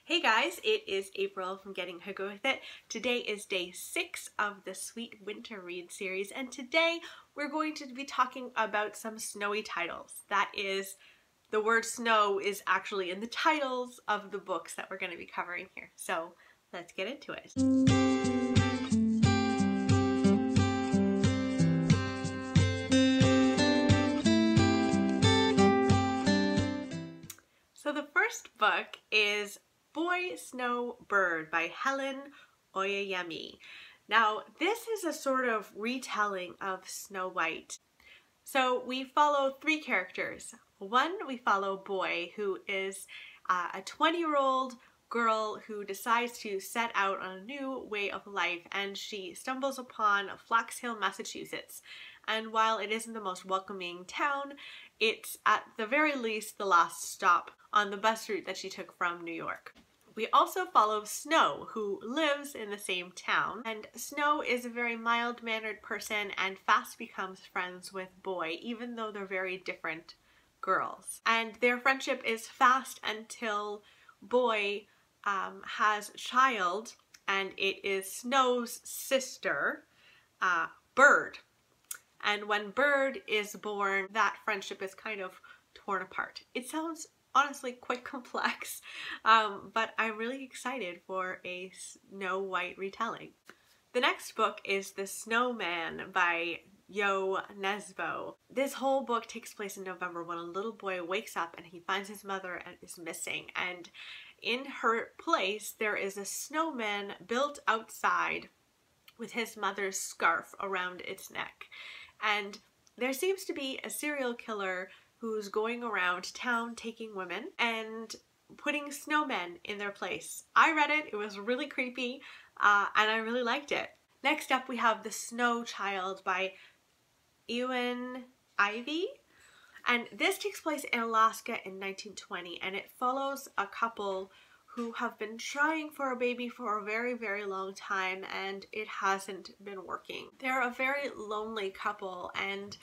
Hey guys, it is April from Getting Hooky With It. Today is day 6 of the Sweet Winter Read series, and today we're going to be talking about some snowy titles. That is, the word snow is actually in the titles of the books that we're going to be covering here. So let's get into it. So the first book is Boy, Snow, Bird by Helen Oyeyemi. Now, this is a sort of retelling of Snow White. So we follow 3 characters. One, we follow Boy, who is a 20-year-old girl who decides to set out on a new way of life, and she stumbles upon Flax Hill, Massachusetts. And while it isn't the most welcoming town, it's at the very least the last stop on the bus route that she took from New York. We also follow Snow, who lives in the same town, and Snow is a very mild-mannered person and fast becomes friends with Boy, even though they're very different girls. And their friendship is fast until Boy has a child, and it is Snow's sister, Bird. And when Bird is born, that friendship is kind of torn apart. It sounds honestly quite complex, but I'm really excited for a Snow White retelling. The next book is The Snowman by Yo Nesbo. This whole book takes place in November when a little boy wakes up and he finds his mother is missing, and in her place there is a snowman built outside with his mother's scarf around its neck. And there seems to be a serial killer who's going around town taking women and putting snowmen in their place. I read it, it was really creepy, and I really liked it. Next up we have The Snow Child by Ewan Ivey. And this takes place in Alaska in 1920, and it follows a couple who have been trying for a baby for a very, very long time, and it hasn't been working. They're a very lonely couple, and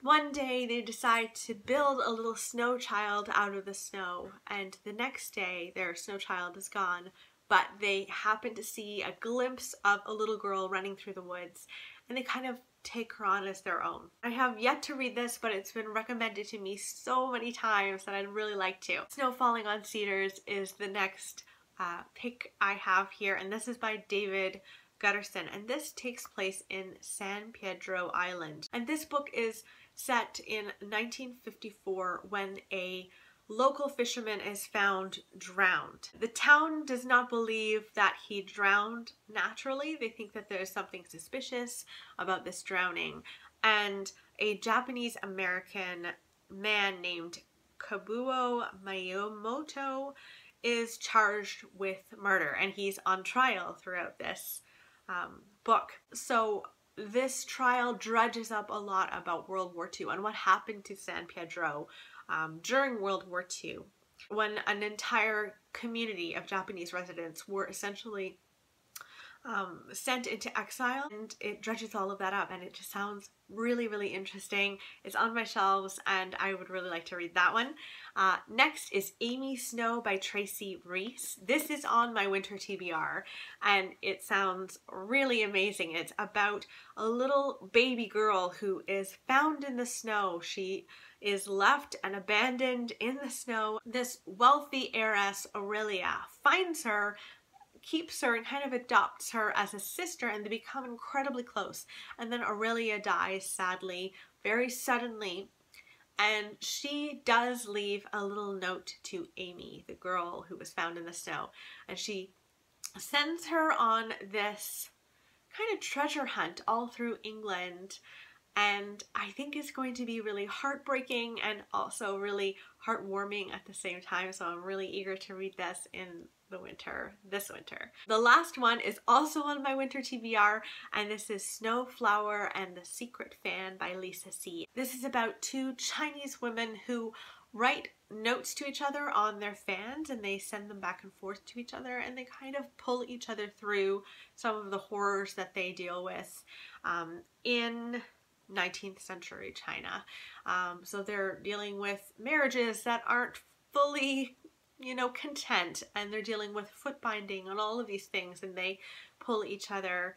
one day they decide to build a little snow child out of the snow, and the next day their snow child is gone, but they happen to see a glimpse of a little girl running through the woods, and they kind of take her on as their own. I have yet to read this, but it's been recommended to me so many times that I'd really like to. Snow Falling on Cedars is the next pick I have here, and this is by David Gutterson, and this takes place in San Pedro Island. And this book is set in 1954 when a local fisherman is found drowned. The town does not believe that he drowned naturally. They think that there's something suspicious about this drowning, and a Japanese American man named Kabuo Miyamoto is charged with murder, and he's on trial throughout this book. So this trial dredges up a lot about World War II and what happened to San Pedro during World War II, when an entire community of Japanese residents were essentially sent into exile, and it dredges all of that up, and it just sounds really, really interesting. It's on my shelves and I would really like to read that one. Next is Amy Snow by Tracy Reese. This is on my winter TBR and it sounds really amazing. It's about a little baby girl who is found in the snow. She is left and abandoned in the snow. This wealthy heiress, Aurelia, finds her, keeps her, and kind of adopts her as a sister, and they become incredibly close. And then Aurelia dies, sadly, very suddenly, and she does leave a little note to Amy, the girl who was found in the snow, and she sends her on this kind of treasure hunt all through England, and I think it's going to be really heartbreaking and also really heartwarming at the same time, so I'm really eager to read this in this winter. The last one is also on my winter TBR, and this is Snowflower and the Secret Fan by Lisa C. This is about 2 Chinese women who write notes to each other on their fans, and they send them back and forth to each other, and they kind of pull each other through some of the horrors that they deal with in 19th century China. So they're dealing with marriages that aren't fully you know, content, and they're dealing with foot binding and all of these things, and they pull each other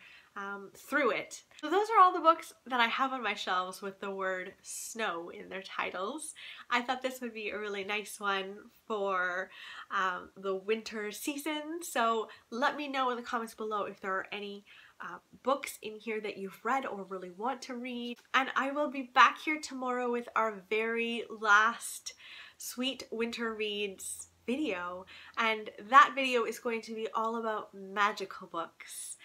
through it. So those are all the books that I have on my shelves with the word snow in their titles. I thought this would be a really nice one for the winter season. So let me know in the comments below if there are any books in here that you've read or really want to read. And I will be back here tomorrow with our very last Sweet Winter Reads video, and that video is going to be all about magical books,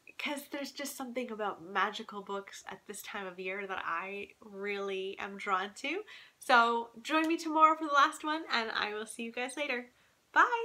because there's just something about magical books at this time of year that I really am drawn to. So join me tomorrow for the last one, and I will see you guys later. Bye!